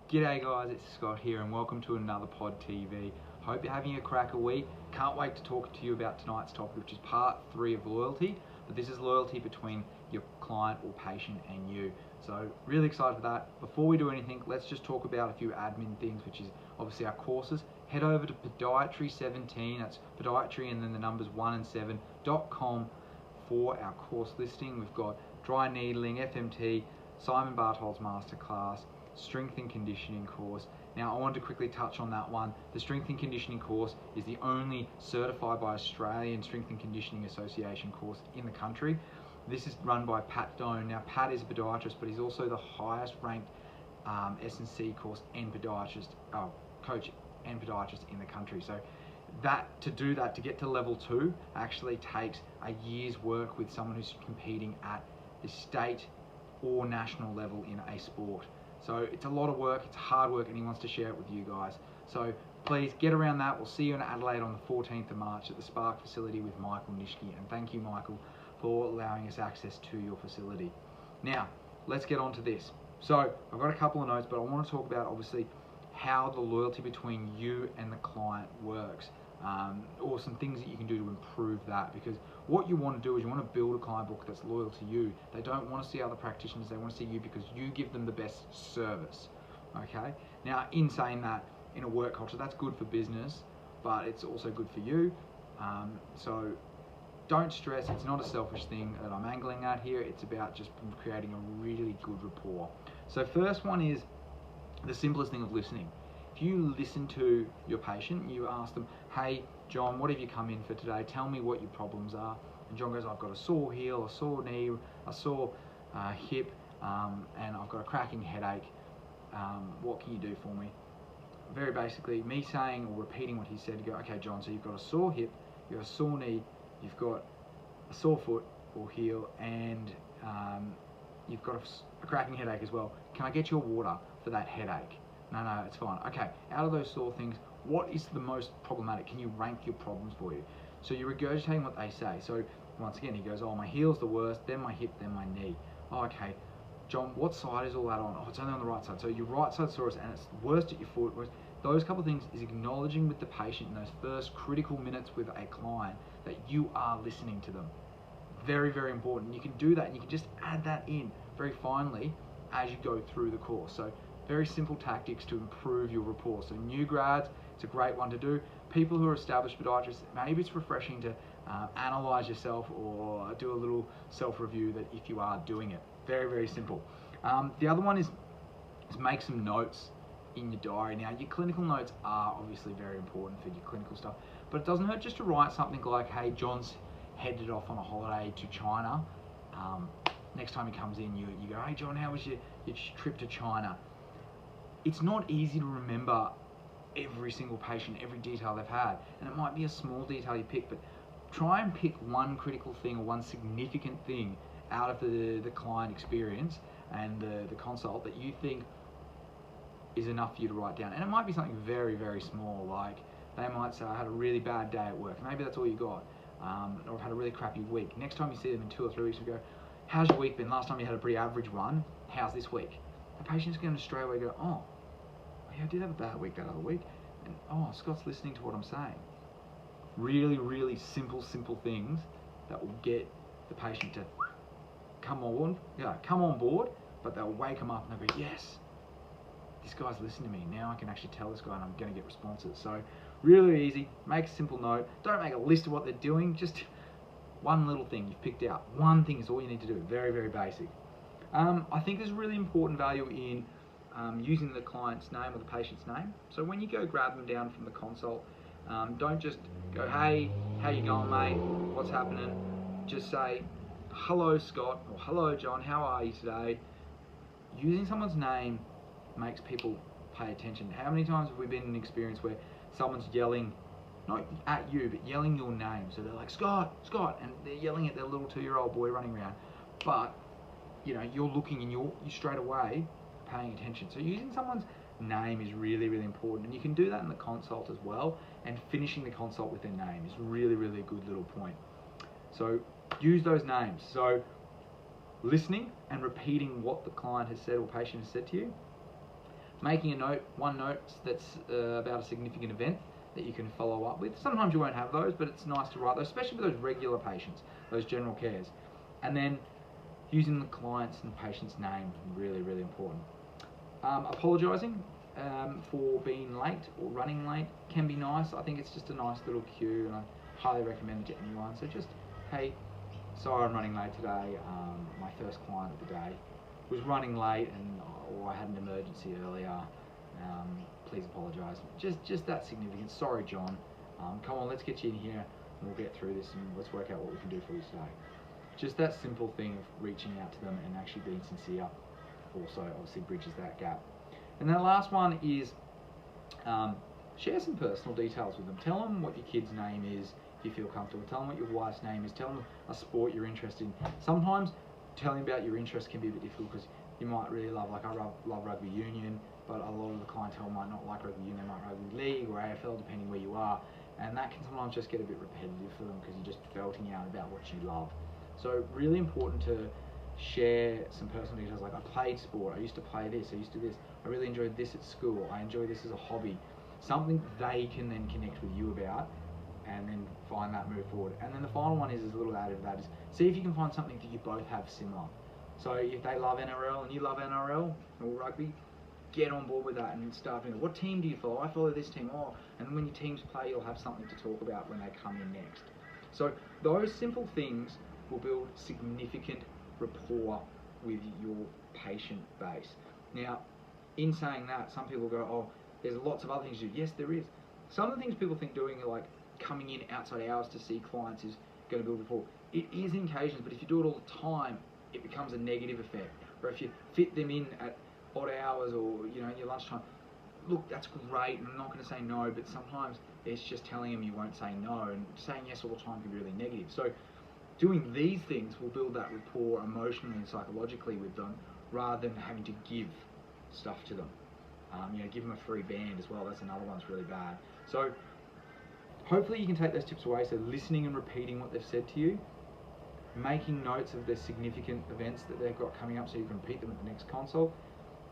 G'day guys, it's Scott here and welcome to another Pod TV. Hope you're having a cracker week. Can't wait to talk to you about tonight's topic, which is part 3 of loyalty. But this is loyalty between your client or patient and you. So really excited for that. Before we do anything, let's just talk about a few admin things, which is obviously our courses. Head over to podiatry17, that's podiatry and then the numbers 1 and 7.com for our course listing. We've got dry needling, FMT, Simon Barthold's masterclass, strength and conditioning course. Now I wanted to quickly touch on that one. The strength and conditioning course is the only certified by Australian Strength and Conditioning Association course in the country. This is run by Pat Doan. Now Pat is a podiatrist, but he's also the highest ranked S&C course and podiatrist, coach and podiatrist in the country. So to get to level 2 actually takes a year's work with someone who's competing at the state or national level in a sport. So it's a lot of work, it's hard work, and he wants to share it with you guys. So please get around that. We'll see you in Adelaide on the 14th of March at the Spark facility with Michael Nishke. And thank you, Michael, for allowing us access to your facility. Now, let's get on to this. So I've got a couple of notes, but I want to talk about obviously how the loyalty between you and the client works. Or some things that you can do to improve that, because what you want to do is you want to build a client book that's loyal to you. They don't want to see other practitioners, they want to see you because you give them the best service. Okay, now in saying that, in a work culture, that's good for business, but it's also good for you. So don't stress, it's not a selfish thing that I'm angling at here, it's about just creating a really good rapport. So first one is the simplest thing of listening. If you listen to your patient, you ask them, hey, John, what have you come in for today? Tell me what your problems are. And John goes, I've got a sore heel, a sore knee, a sore hip, and I've got a cracking headache. What can you do for me? Very basically, me saying or repeating what he said, you go, okay, John, so you've got a sore hip, you've got a sore knee, you've got a sore foot or heel, and you've got a cracking headache as well. Can I get your water for that headache? No, it's fine. Okay, out of those sore things, what is the most problematic? Can you rank your problems for you? So you're regurgitating what they say. So once again, he goes, oh, my heel's the worst, then my hip, then my knee. Oh, okay, John, what side is all that on? Oh, it's only on the right side. So your right side soreness, and it's worst at your foot. Those couple of things is acknowledging with the patient in those first critical minutes with a client that you are listening to them. Very, very important. You can do that, and you can just add that in very finely as you go through the course. So very simple tactics to improve your rapport. So new grads, it's a great one to do. People who are established podiatrists, maybe it's refreshing to analyze yourself or do a little self-review that if you are doing it. Very, very simple. The other one is make some notes in your diary. Now, your clinical notes are obviously very important for your clinical stuff, but it doesn't hurt just to write something like, hey, John's headed off on a holiday to China. Next time he comes in, you go, hey, John, how was your trip to China? It's not easy to remember every single patient, every detail they've had, and it might be a small detail you pick, but try and pick one critical thing or one significant thing out of the client experience and the consult that you think is enough for you to write down. And it might be something very, very small, like they might say, I had a really bad day at work. Maybe that's all you got. Or I've had a really crappy week. Next time you see them in 2 or 3 weeks, you go, how's your week been? Last time you had a pretty average one. How's this week? The patient's going to straight away go, oh, yeah, I did have a bad week that other week, and oh, Scott's listening to what I'm saying. Really, really simple things that will get the patient to come on board, but they'll wake them up and they'll go, yes, this guy's listening to me. Now I can actually tell this guy and I'm going to get responses. So really easy, make a simple note. Don't make a list of what they're doing, just one little thing you've picked out. One thing is all you need to do, very, very basic. I think there's really important value in using the client's name or the patient's name. So when you go grab them down from the consult, don't just go, hey, how you going, mate? What's happening? Just say, hello, Scott, or hello, John, how are you today? Using someone's name makes people pay attention. How many times have we been in an experience where someone's yelling, not at you, but yelling your name? So they're like, Scott, and they're yelling at their little 2-year-old boy running around. But, you know, you're looking and you're straight away paying attention. So using someone's name is really, really important, and you can do that in the consult as well, and finishing the consult with their name is really, really a good little point. So use those names. So listening and repeating what the client has said or patient has said to you, making a note, one note that's about a significant event that you can follow up with. Sometimes you won't have those, but it's nice to write those, especially for those regular patients, those general cares. And then using the client's and patient's name, really, really important. Apologising for being late or running late can be nice. I think it's just a nice little cue, and I highly recommend it to anyone. So just, hey, sorry I'm running late today. My first client of the day was running late, or I had an emergency earlier. Please apologise. Just that significant. Sorry, John. Come on, let's get you in here and we'll get through this and let's work out what we can do for you today. Just that simple thing of reaching out to them and actually being sincere also obviously bridges that gap. And then the last one is share some personal details with them. Tell them what your kid's name is if you feel comfortable. Tell them what your wife's name is. Tell them a sport you're interested in. Sometimes telling about your interest can be a bit difficult because you might really love, like I love rugby union, but a lot of the clientele might not like rugby union. They might rugby league or AFL, depending where you are, and that can sometimes just get a bit repetitive for them because you're just belting out about what you love. So really important to share some personal details, like I played sport, I used to play this, I used to do this, I really enjoyed this at school, I enjoy this as a hobby. Something they can then connect with you about and then find that move forward. And then the final one is a little added to that is see if you can find something that you both have similar. So if they love NRL and you love NRL or rugby, get on board with that and start doing it. What team do you follow? I follow this team. Oh, and when your teams play, you'll have something to talk about when they come in next. So those simple things will build significant rapport with your patient base. Now, in saying that, some people go, oh, there's lots of other things to do. Yes, there is. Some of the things people think doing are like coming in outside hours to see clients is going to build rapport. It is in occasions, but if you do it all the time, it becomes a negative effect. Or if you fit them in at odd hours or in your lunchtime, look, that's great, and I'm not going to say no, but sometimes it's just telling them you won't say no, and saying yes all the time can be really negative. So doing these things will build that rapport emotionally and psychologically with them, rather than having to give stuff to them. Give them a free band as well. That's another one that's really bad. So hopefully you can take those tips away. So listening and repeating what they've said to you, making notes of the significant events that they've got coming up so you can repeat them at the next consult,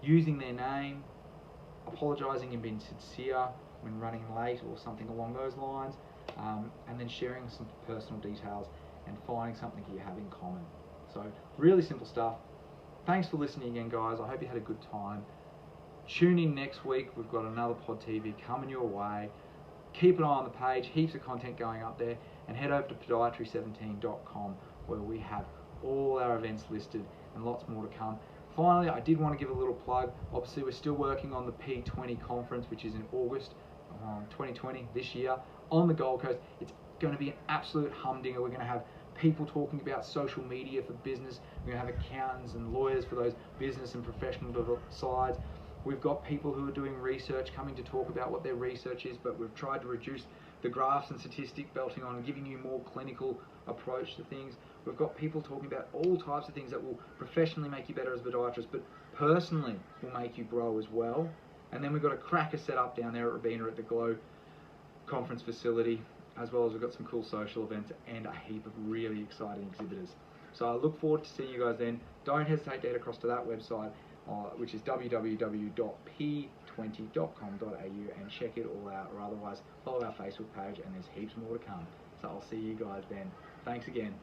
using their name, apologising and being sincere when running late or something along those lines, and then sharing some personal details and finding something you have in common. So really simple stuff. Thanks for listening again, guys. I hope you had a good time. Tune in next week. We've got another Pod TV coming your way. Keep an eye on the page. Heaps of content going up there. And head over to podiatry17.com where we have all our events listed and lots more to come. Finally, I did want to give a little plug. Obviously, we're still working on the P20 conference, which is in August 2020 this year on the Gold Coast. It's going to be an absolute humdinger. We're going to have people talking about social media for business. We're going to have accountants and lawyers for those business and professional sides. We've got people who are doing research coming to talk about what their research is, but we've tried to reduce the graphs and statistic belting on and giving you more clinical approach to things. We've got people talking about all types of things that will professionally make you better as a podiatrist, but personally will make you grow as well. And then we've got a cracker set up down there at Rabina at the Glow conference facility, as well as we've got some cool social events and a heap of really exciting exhibitors. So I look forward to seeing you guys then. Don't hesitate to head across to that website, which is www.p20.com.au, and check it all out, or otherwise follow our Facebook page, and there's heaps more to come. So I'll see you guys then. Thanks again.